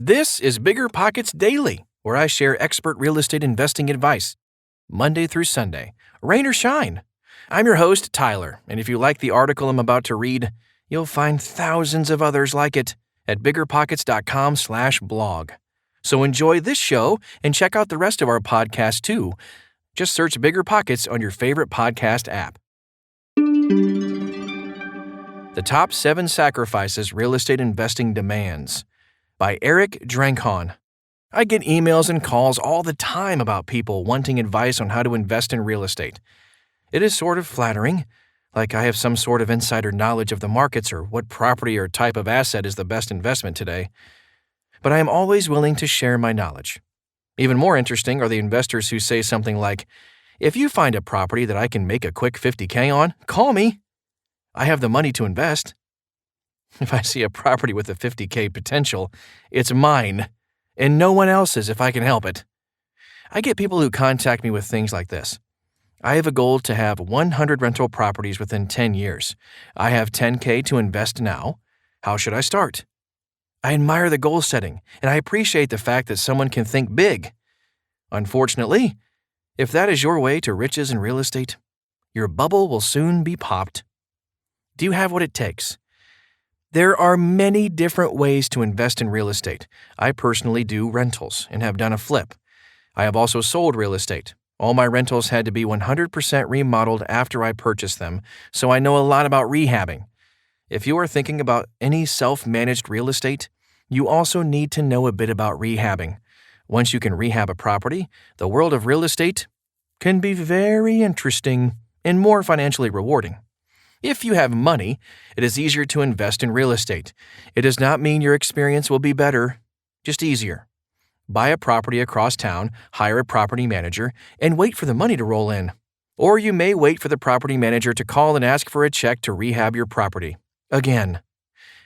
This is BiggerPockets Daily, where I share expert real estate investing advice, Monday through Sunday, rain or shine. I'm your host, Tyler, and if you like the article I'm about to read, you'll find thousands of others like it at biggerpockets.com/blog. So enjoy this show and check out the rest of our podcast too. Just search BiggerPockets on your favorite podcast app. The Top 7 Sacrifices Real Estate Investing Demands by Eric Drankhon. I get emails and calls all the time about people wanting advice on how to invest in real estate. It is sort of flattering, like I have some sort of insider knowledge of the markets or what property or type of asset is the best investment today. But I am always willing to share my knowledge. Even more interesting are the investors who say something like, "If you find a property that I can make a quick $50K on, call me. I have the money to invest." If I see a property with a $50K potential, it's mine, and no one else's if I can help it. I get people who contact me with things like this. I have a goal to have 100 rental properties within 10 years. I have $10K to invest now. How should I start? I admire the goal setting, and I appreciate the fact that someone can think big. Unfortunately, if that is your way to riches in real estate, your bubble will soon be popped. Do you have what it takes? There are many different ways to invest in real estate. I personally do rentals and have done a flip. I have also sold real estate. All my rentals had to be 100% remodeled after I purchased them, so I know a lot about rehabbing. If you are thinking about any self-managed real estate, you also need to know a bit about rehabbing. Once you can rehab a property, the world of real estate can be very interesting and more financially rewarding. If you have money, it is easier to invest in real estate. It does not mean your experience will be better, just easier. Buy a property across town, hire a property manager, and wait for the money to roll in. Or you may wait for the property manager to call and ask for a check to rehab your property. Again,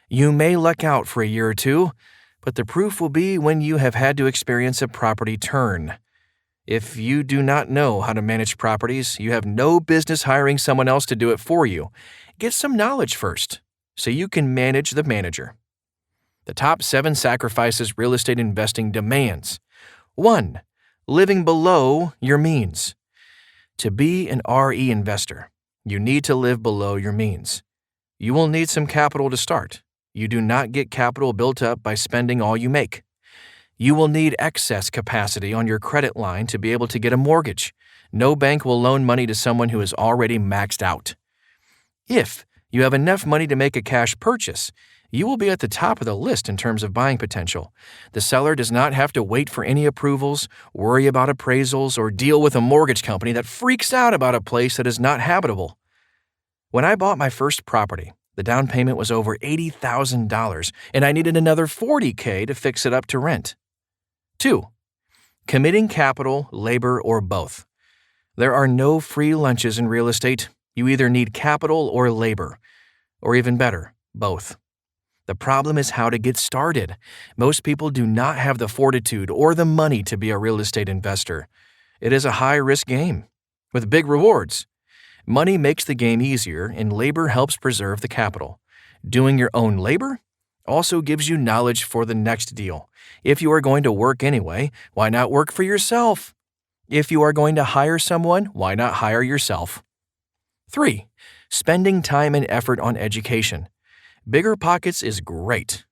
you may luck out for a year or two, but the proof will be when you have had to experience a property turn. If you do not know how to manage properties, you have no business hiring someone else to do it for you. Get some knowledge first, so you can manage the manager. The top 7 sacrifices real estate investing demands. 1. Living below your means. To be an RE investor, you need to live below your means. You will need some capital to start. You do not get capital built up by spending all you make. You will need excess capacity on your credit line to be able to get a mortgage. No bank will loan money to someone who is already maxed out. If you have enough money to make a cash purchase, you will be at the top of the list in terms of buying potential. The seller does not have to wait for any approvals, worry about appraisals, or deal with a mortgage company that freaks out about a place that is not habitable. When I bought my first property, the down payment was over $80,000, and I needed another $40K to fix it up to rent. 2. Committing capital, labor, or both. There are no free lunches in real estate. You either need capital or labor, or even better, both. The problem is how to get started. Most people do not have the fortitude or the money to be a real estate investor. It is a high-risk game with big rewards. Money makes the game easier, and labor helps preserve the capital. Doing your own labor also gives you knowledge for the next deal. If you are going to work anyway, why not work for yourself? If you are going to hire someone, why not hire yourself? 3. Spending time and effort on education. BiggerPockets is great,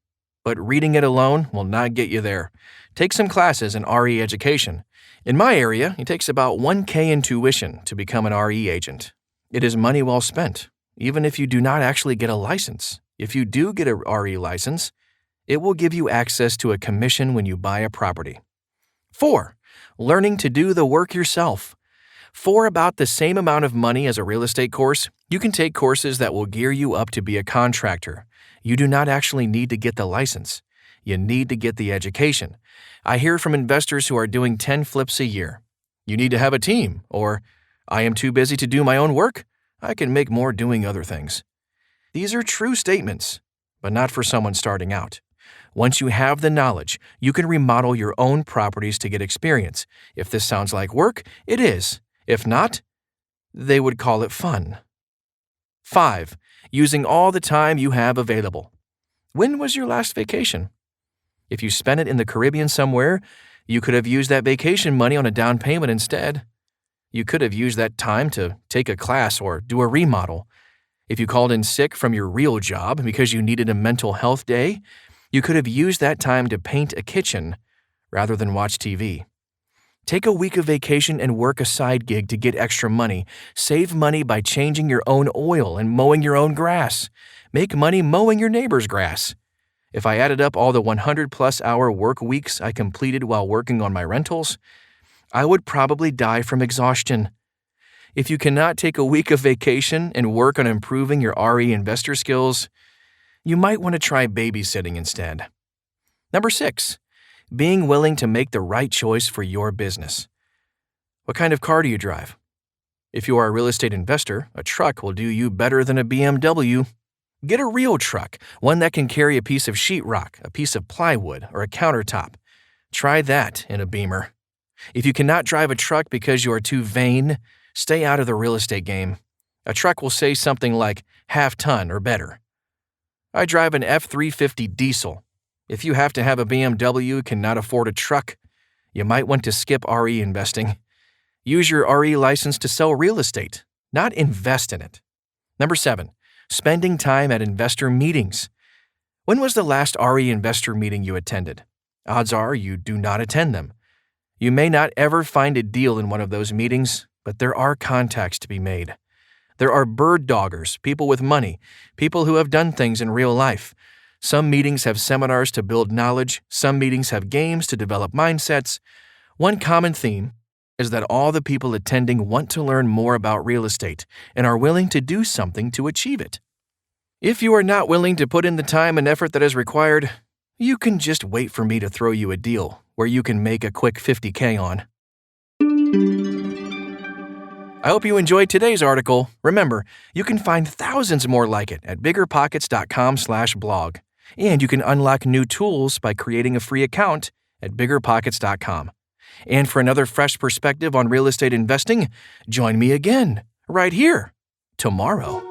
but reading it alone will not get you there. Take some classes in RE education. In my area, it takes about $1K in tuition to become an RE agent. It is money well spent, even if you do not actually get a license. If you do get a RE license, it will give you access to a commission when you buy a property. 4. Learning to do the work yourself. For about the same amount of money as a real estate course, you can take courses that will gear you up to be a contractor. You do not actually need to get the license. You need to get the education. I hear from investors who are doing 10 flips a year. You need to have a team, or I am too busy to do my own work. I can make more doing other things. These are true statements, but not for someone starting out. Once you have the knowledge, you can remodel your own properties to get experience. If this sounds like work, it is. If not, they would call it fun. 5. Using all the time you have available. When was your last vacation? If you spent it in the Caribbean somewhere, you could have used that vacation money on a down payment instead. You could have used that time to take a class or do a remodel. If you called in sick from your real job because you needed a mental health day, you could have used that time to paint a kitchen rather than watch TV. Take a week of vacation and work a side gig to get extra money. Save money by changing your own oil and mowing your own grass. Make money mowing your neighbor's grass. If I added up all the 100-plus hour work weeks I completed while working on my rentals, I would probably die from exhaustion. If you cannot take a week of vacation and work on improving your RE investor skills, you might want to try babysitting instead. Number 6, being willing to make the right choice for your business. What kind of car do you drive? If you are a real estate investor, a truck will do you better than a BMW. Get a real truck, one that can carry a piece of sheetrock, a piece of plywood, or a countertop. Try that in a Beamer. If you cannot drive a truck because you are too vain, stay out of the real estate game. A truck will say something like half-ton or better. I drive an F-350 diesel. If you have to have a BMW and cannot afford a truck, you might want to skip RE investing. Use your RE license to sell real estate, not invest in it. Number 7, spending time at investor meetings. When was the last RE investor meeting you attended? Odds are you do not attend them. You may not ever find a deal in one of those meetings, but there are contacts to be made. There are bird doggers, people with money, people who have done things in real life. Some meetings have seminars to build knowledge. Some meetings have games to develop mindsets. One common theme is that all the people attending want to learn more about real estate and are willing to do something to achieve it. If you are not willing to put in the time and effort that is required, you can just wait for me to throw you a deal where you can make a quick $50K on. I hope you enjoyed today's article. Remember, you can find thousands more like it at BiggerPockets.com/blog. And you can unlock new tools by creating a free account at BiggerPockets.com. And for another fresh perspective on real estate investing, join me again, right here, tomorrow.